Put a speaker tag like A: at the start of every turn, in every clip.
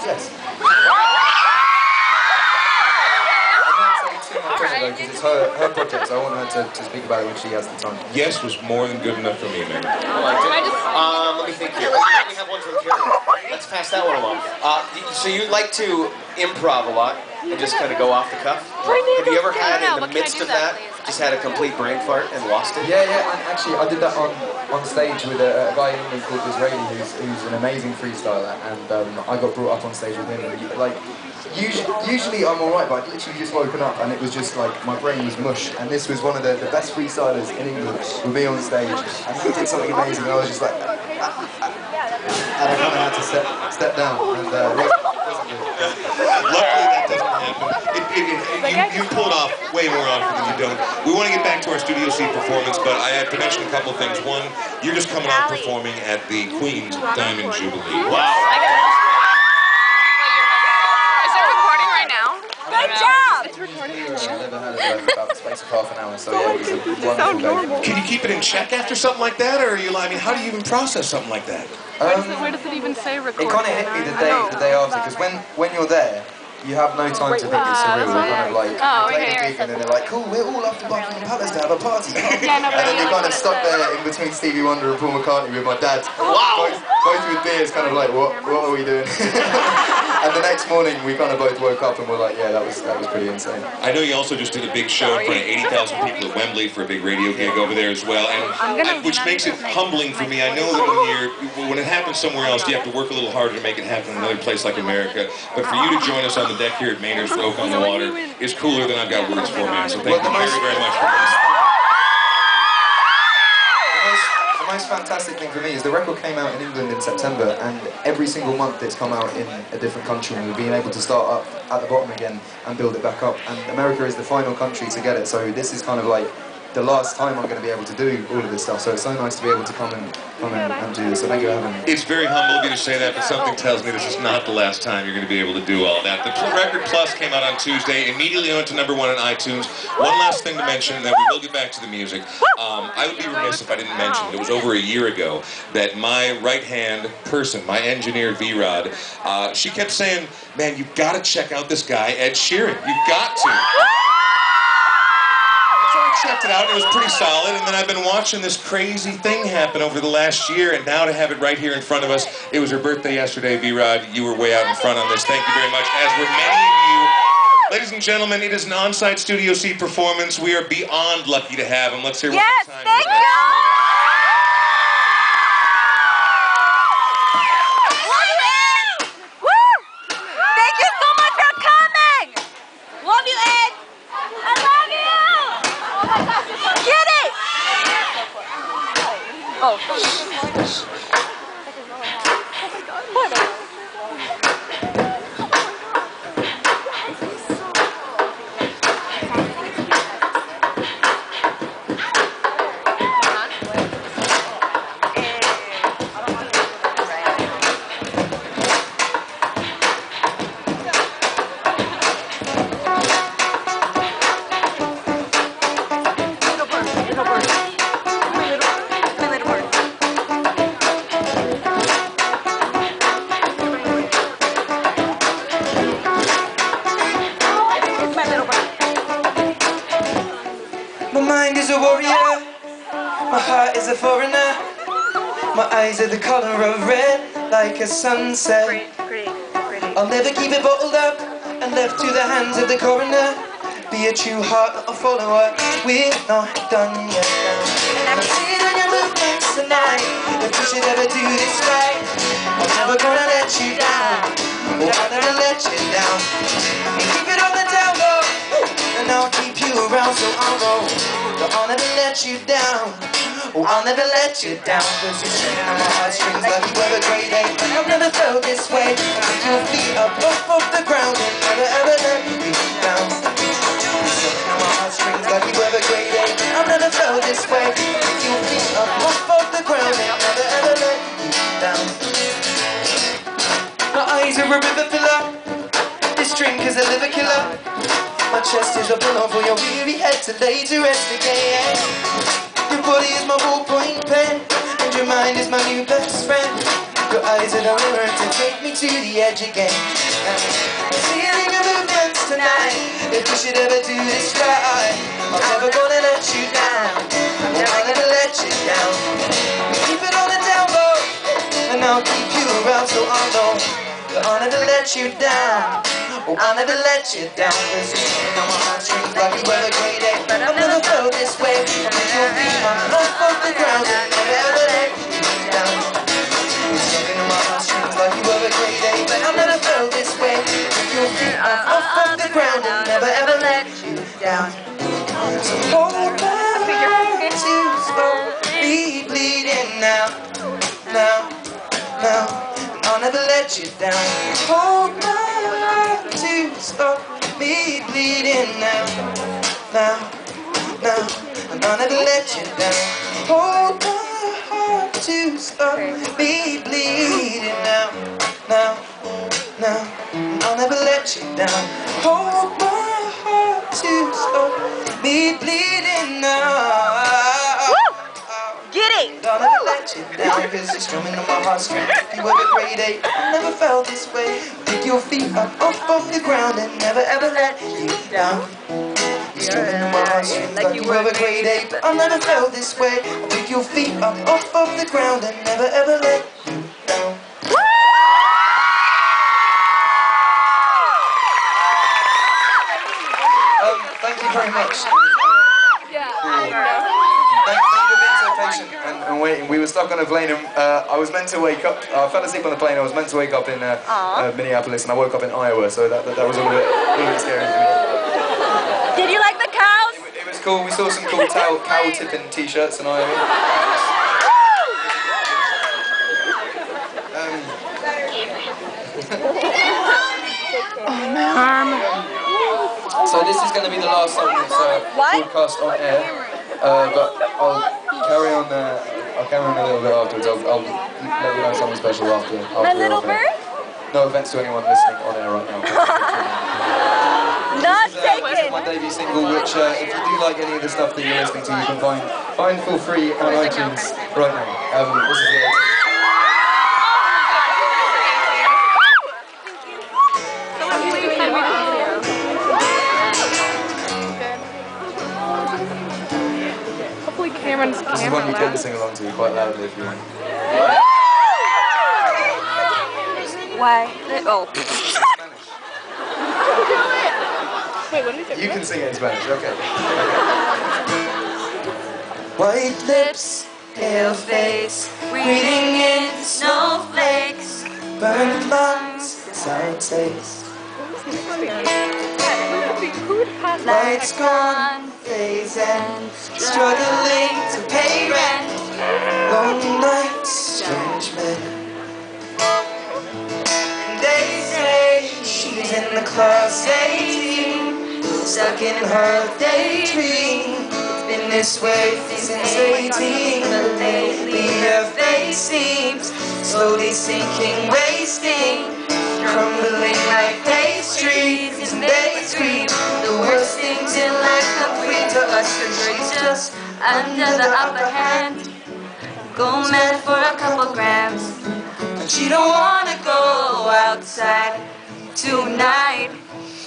A: Yes. Because it's her project, so I want her to speak about it when she has the time.
B: Yes was more than good enough for me, man.
C: I liked it. Let me think here. We have one from Carrie. Let's pass that one along. So you like to improv a lot and just kind of go off the cuff? Have you ever had in the midst of that, just had a complete brain fart and lost it?
A: Yeah, and actually I did that on stage with a guy in England called Sheeran-Grade, who's an amazing freestyler, and I got brought up on stage with him, and like, usually I'm alright, but I'd literally just woken up and it was just like, my brain was mush, and this was one of the best freestylers in England with me on stage, and he did something amazing, and I was just like, and I kind of had to step down, and it wasn't good.
B: Luckily that doesn't happen. You pull it off way more often than you don't. We want to get back to our Studio C performance, but I have to mention a couple of things. One, you're just coming out performing at the Queen's Diamond Jubilee. Wow.
D: Good job! It's
A: recording. I never had it about the space of half an hour, so yeah, it was a wonderful day.
B: Can you keep it in check after something like that, or are you? I mean, how do you even process something like that?
D: Where does it even say recording?
A: It kind of hit me the day after, because when you're there, you have no time to think it's surreal. You're kind of like, playing a gig, and then they're like, cool, we're all off to Buckingham Palace to have a party. And then you're kind of stuck there in between Stevie Wonder and Paul McCartney with my dad.
C: Wow!
A: Both with beers, kind of like, what are we doing? And the next morning, we kind of both woke up and were like, yeah, that was pretty insane.
B: I know you also just did a big show in front of 80,000 people at Wembley for a big radio gig over there as well, and which makes it humbling for me. I know that when it happens somewhere else, you have to work a little harder to make it happen in another place like America. But for you to join us on the deck here at Maynard's for Oake on the Water is cooler than I've got words for, man. So thank you very, very much for this.
A: The most fantastic thing for me is the record came out in England in September, and every single month it's come out in a different country, and we've been able to start up at the bottom again and build it back up, and America is the final country to get it, so this is kind of like the last time I'm going to be able to do all of this stuff, so it's so nice to be able to come and do this, so thank you for having me.
B: It's very humble of you to say that, but something tells me this is not the last time you're going to be able to do all that. The Record Plus came out on Tuesday, immediately went to #1 on iTunes. One last thing to mention, and then we will get back to the music. I would be remiss if I didn't mention, it was over a year ago, that my right-hand person, my engineer V-Rod, she kept saying, man, you've got to check out this guy, Ed Sheeran. You've got to. Checked it out, and it was pretty solid, and then I've been watching this crazy thing happen over the last year, and now to have it right here in front of us. It was her birthday yesterday, V-Rod. You were way out in front on this. Thank you very much, as were many of you. Ladies and gentlemen, it is an on-site Studio C performance. We are beyond lucky to have him. Let's hear one more time.
D: Thank you! Thank you so much for coming! Love you, Ed! I love you! Get it! Oh.
E: My mind is a warrior, my heart is a foreigner, my eyes are the color of red, like a sunset. I'll never keep it bottled up and left to the hands of the coroner. Be a true heart, not a follower, we're not done yet now. I'm seeing on your movements tonight, if we should ever do this right, I'm never gonna let you down, oh, I'll never let you down. Keep it on the down low, and I'll keep you around, so I'll go. But I'll never let you down, oh, I'll never let you down. Cause you're tugging on my heartstrings like you were a grade 8. I've never felt this way. Keep your feet up off the ground and never ever let you down. You're tugging on my heartstrings like you were a grade 8. I've never felt this way. Keep your feet up off the ground and never ever let you down. My eyes are a river filler, this drink is a liver killer. My chest is a pillow for your weary head to lay to rest again. Your body is my ballpoint pen, and your mind is my new best friend. Your eyes are the river to take me to the edge again. Feeling your movements tonight. If we should ever do this right, I'm never gonna let you down. I'm never gonna let you down. Keep it on the down low, and I'll keep you around so I know that I'll never let you down. Oh, I'll never let you down. Cause you're sitting on my heartstrings like you were a great day. But I've never felt this way. With your feet off the ground and never ever let you down. You're sitting on my heartstrings like you were a great day. But I've never felt this way. With your feet off the ground and never ever let you down. So hold my hand to stop me bleeding now, now, now. I'll never let you down. Hold my heart to stop me bleeding now, now, now. And I'll never let you down. Hold my heart to stop me bleeding now, now, now. And I'll never let you down. Hold my heart to stop me bleeding now.
D: Get it!
E: I'll never let you down, cause you're strumming on my heartstrings. You were a great day, I never felt this way. Pick your feet up off the ground and never ever let you down. You're strumming on my heartstrings like you were a great day, but I never felt this way. Pick your feet up off the ground and never ever let you down. Thank you very much. Thank you for being so patient and waiting. We were stuck on a plane and I was meant to wake up. I fell asleep on the plane. I was meant to wake up in Minneapolis and I woke up in Iowa, so that was a little bit scary for me.
D: Did you like the cows?
E: It was cool. We saw some cool cow tipping t-shirts in Iowa. So this is going to be the last song that's broadcast on air. But I'll carry on. I'll carry on a little bit afterwards. I'll let you know something special after.
D: My little bird?
E: No offense to anyone listening on air right now.
D: Not
E: This is
D: taken.
E: my debut single, which if you do like any of the stuff that you're listening to, you can find for free on iTunes right now. This is it. This is one you can sing along to quite loudly if you want.
D: Why? Oh.
F: Wait, what did
E: You can sing it in Spanish, okay. White lips, pale face,
D: Breathing in snowflakes.
E: burned lungs, sour taste. Lights gone, phase and struggling to pay rent. Long nights, strange men. And they say she's in the class 18, stuck in her daydream. It's been this way since 18, but lately her face seems slowly sinking, wasting, crumbling like pastries, and they scream the worst things in life come free to us, cause she's just under the upper hand. Go mad for a couple grams, and she don't wanna go outside tonight.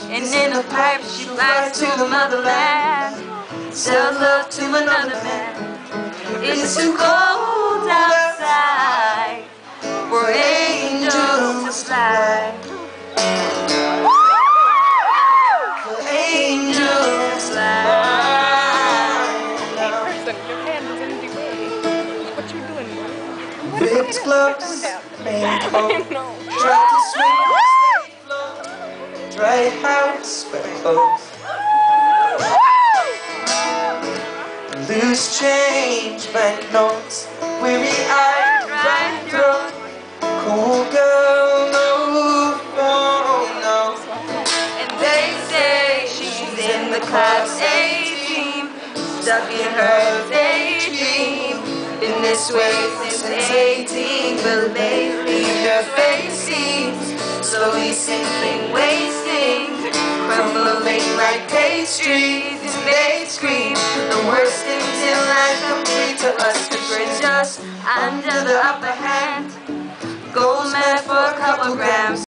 E: And in a pipe she flies to the motherland, sells love to another man. It's too cold outside for angels to fly. For angels to fly.
F: Hey person, your hand is in the way. What you doing?
E: Ripped gloves, raincoat,
F: No.
E: tried to swing the state floor, dry house, wet clothes. Loose change, banknotes, weary-eyed, dry throat, cold girl, no, no. And they say she's in the class 18, stuck in her daydream. Been this way since 18, but lately her face seems slowly sinking, wasting, crumbling like pastries. And they scream the worst things in life come free to us, cause we're just under the upper hand.
D: Gold mad for a couple grams.